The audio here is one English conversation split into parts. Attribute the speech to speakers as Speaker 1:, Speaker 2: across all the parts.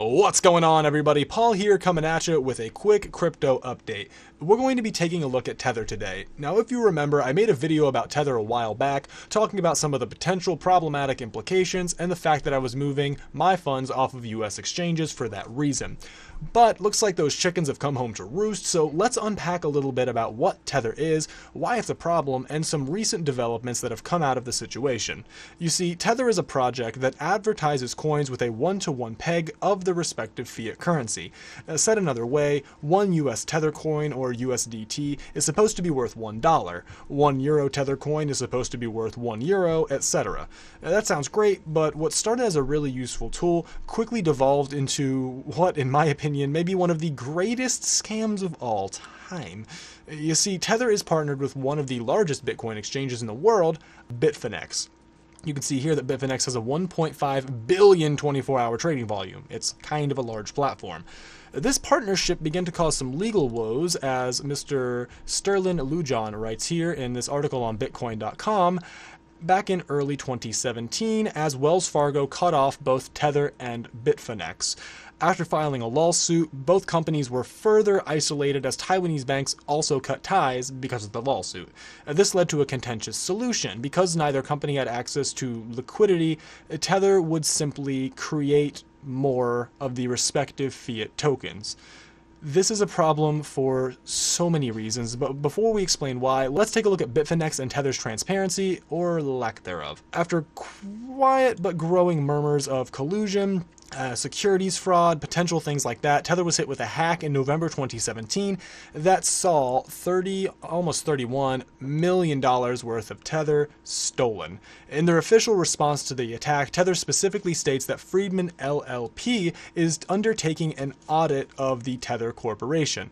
Speaker 1: What's going on, everybody? Paul here, coming at you with a quick crypto update. We're going to be taking a look at Tether today. Now, if you remember, I made a video about Tether a while back, talking about some of the potential problematic implications and the fact that I was moving my funds off of US exchanges for that reason. But looks like those chickens have come home to roost, so let's unpack a little bit about what Tether is, why it's a problem, and some recent developments that have come out of the situation. You see, Tether is a project that advertises coins with a one-to-one peg of the respective fiat currency. Said another way, one US Tether coin, or USDT, is supposed to be worth $1. 1 euro Tether coin is supposed to be worth €1, etc. That sounds great, but what started as a really useful tool quickly devolved into what, in my opinion, may be one of the greatest scams of all time. You see, Tether is partnered with one of the largest Bitcoin exchanges in the world, Bitfinex. You can see here that Bitfinex has a 1.5 billion 24-hour trading volume. It's kind of a large platform. This partnership began to cause some legal woes, as Mr. Sterling Lujan writes here in this article on Bitcoin.com, back in early 2017, as Wells Fargo cut off both Tether and Bitfinex. After filing a lawsuit, both companies were further isolated as Taiwanese banks also cut ties because of the lawsuit. This led to a contentious solution. Because neither company had access to liquidity, Tether would simply create more of the respective fiat tokens. This is a problem for so many reasons, but before we explain why, let's take a look at Bitfinex and Tether's transparency, or lack thereof. After quiet but growing murmurs of collusion, securities fraud, potential things like that, Tether was hit with a hack in November 2017 that saw almost $31 million worth of Tether stolen. In their official response to the attack, Tether specifically states that Friedman LLP is undertaking an audit of the Tether Corporation.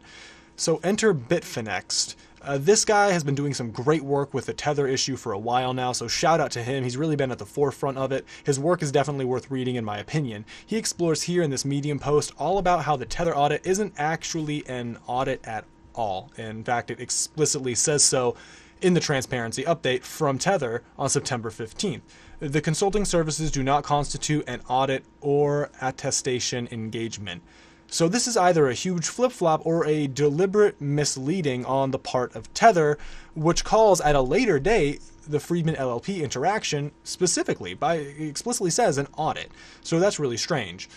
Speaker 1: So enter Bitfinex'ed. This guy has been doing some great work with the Tether issue for a while now, so shout out to him. He's really been at the forefront of it. His work is definitely worth reading, in my opinion. He explores here in this Medium post all about how the Tether audit isn't actually an audit at all. In fact, it explicitly says so in the transparency update from Tether on September 15th. The consulting services do not constitute an audit or attestation engagement. So this is either a huge flip-flop or a deliberate misleading on the part of Tether, which calls at a later date the Friedman LLP interaction specifically, explicitly says an audit. So that's really strange.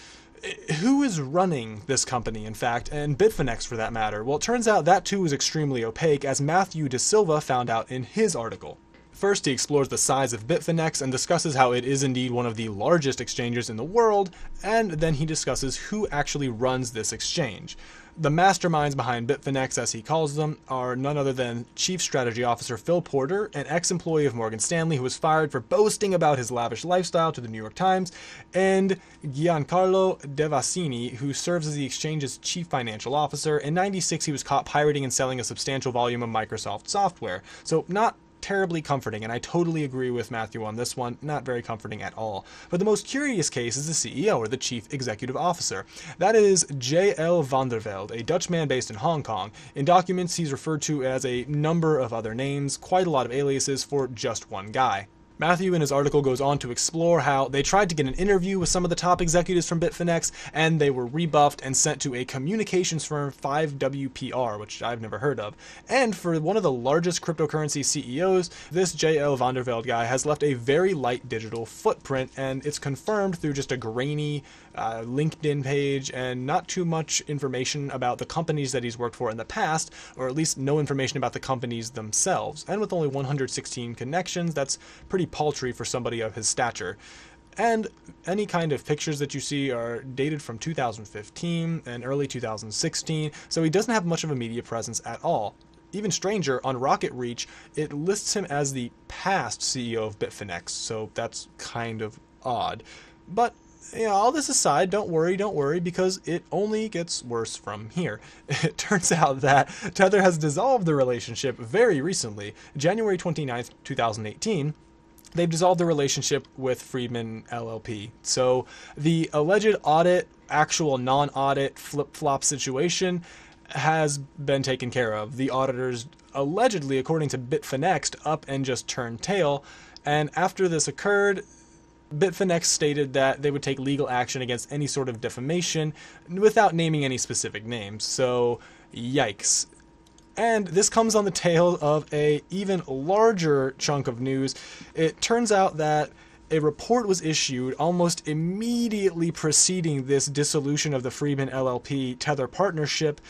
Speaker 1: Who is running this company, in fact, and Bitfinex for that matter? Well, it turns out that too is extremely opaque, as Matthew De Silva found out in his article. First, he explores the size of Bitfinex and discusses how it is indeed one of the largest exchanges in the world, and then he discusses who actually runs this exchange. The masterminds behind Bitfinex, as he calls them, are none other than Chief Strategy Officer Phil Porter, an ex-employee of Morgan Stanley who was fired for boasting about his lavish lifestyle to the New York Times, and Giancarlo Devasini, who serves as the exchange's Chief Financial Officer. In '96, he was caught pirating and selling a substantial volume of Microsoft software. So not terribly comforting, and I totally agree with Matthew on this one, not very comforting at all. But the most curious case is the CEO, or the Chief Executive Officer. That is J.L. van der Velde, a Dutch man based in Hong Kong. In documents, he's referred to as a number of other names, quite a lot of aliases for just one guy. Matthew in his article goes on to explore how they tried to get an interview with some of the top executives from Bitfinex, and they were rebuffed and sent to a communications firm, 5WPR, which I've never heard of. And for one of the largest cryptocurrency CEOs, this J.L. van der Velde guy has left a very light digital footprint, and it's confirmed through just a grainy LinkedIn page and not too much information about the companies that he's worked for in the past, or at least no information about the companies themselves. And with only 116 connections, that's pretty paltry for somebody of his stature. And any kind of pictures that you see are dated from 2015 and early 2016, so he doesn't have much of a media presence at all. Even stranger, on Rocket Reach, it lists him as the past CEO of Bitfinex, so that's kind of odd. But all this aside, don't worry, because it only gets worse from here. It turns out that Tether has dissolved the relationship very recently, January 29th, 2018. They've dissolved the relationship with Friedman LLP. So the alleged audit, actual non-audit flip-flop situation has been taken care of. The auditors allegedly, according to Bitfinex, up and just turned tail. And after this occurred, Bitfinex stated that they would take legal action against any sort of defamation without naming any specific names. So, yikes. And this comes on the tail of a even larger chunk of news. It turns out that a report was issued almost immediately preceding this dissolution of the Freeman LLP Tether partnership,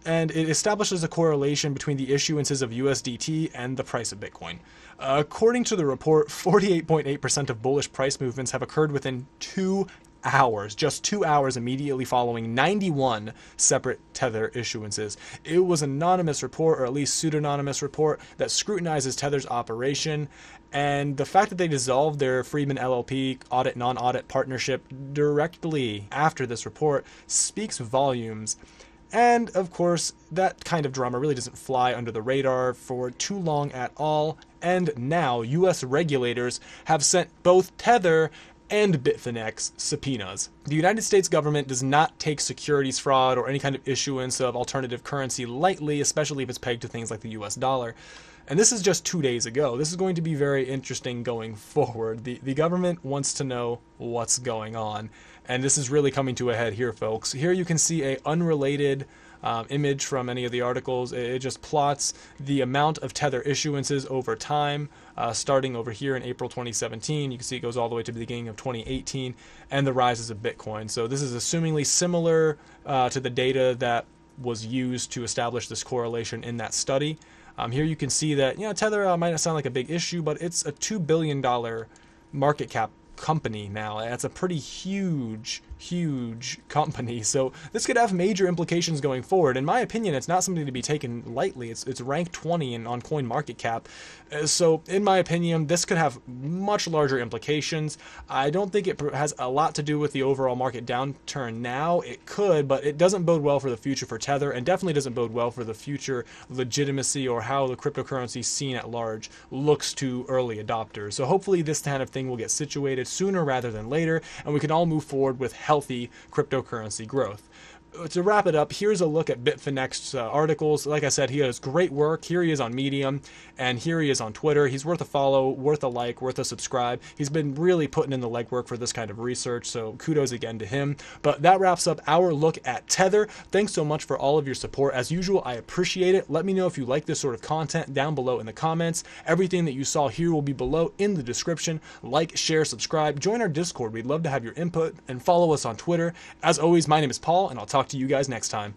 Speaker 1: and it establishes a correlation between the issuances of USDT and the price of Bitcoin. According to the report, 48.8% of bullish price movements have occurred within 2 hours, just 2 hours immediately following 91 separate Tether issuances. It was an anonymous report, or at least pseudonymous report, that scrutinizes Tether's operation, and the fact that they dissolved their Freeman LLP audit non-audit partnership directly after this report speaks volumes. And of course, that kind of drama really doesn't fly under the radar for too long at all, and now US regulators have sent both Tether and Bitfinex subpoenas. The United States government does not take securities fraud or any kind of issuance of alternative currency lightly, especially if it's pegged to things like the US dollar. And this is just 2 days ago. This is going to be very interesting going forward. The government wants to know what's going on. And this is really coming to a head here, folks. Here you can see a unrelated image from any of the articles. It just plots the amount of Tether issuances over time, starting over here in April 2017. You can see it goes all the way to the beginning of 2018, and the rises of Bitcoin. So this is assumingly similar to the data that was used to establish this correlation in that study. Here you can see that, Tether might not sound like a big issue, but it's a $2 billion market cap company now. That's a pretty huge company. So this could have major implications going forward. In my opinion, it's not something to be taken lightly. It's ranked 20 on CoinMarketCap. So in my opinion, this could have much larger implications. I don't think it has a lot to do with the overall market downturn now. It could, but it doesn't bode well for the future for Tether, and definitely doesn't bode well for the future legitimacy or how the cryptocurrency scene at large looks to early adopters. So hopefully this kind of thing will get situated sooner rather than later, and we can all move forward with healthy cryptocurrency growth. To wrap it up, here's a look at Bitfinex's articles. Like I said, he does great work. Here he is on Medium, and here he is on Twitter. He's worth a follow, worth a like, worth a subscribe. He's been really putting in the legwork for this kind of research, so kudos again to him. But that wraps up our look at Tether. Thanks so much for all of your support. As usual, I appreciate it. Let me know if you like this sort of content down below in the comments. Everything that you saw here will be below in the description. Like, share, subscribe, join our Discord. We'd love to have your input, and follow us on Twitter. As always, my name is Paul, and I'll talk to you guys next time.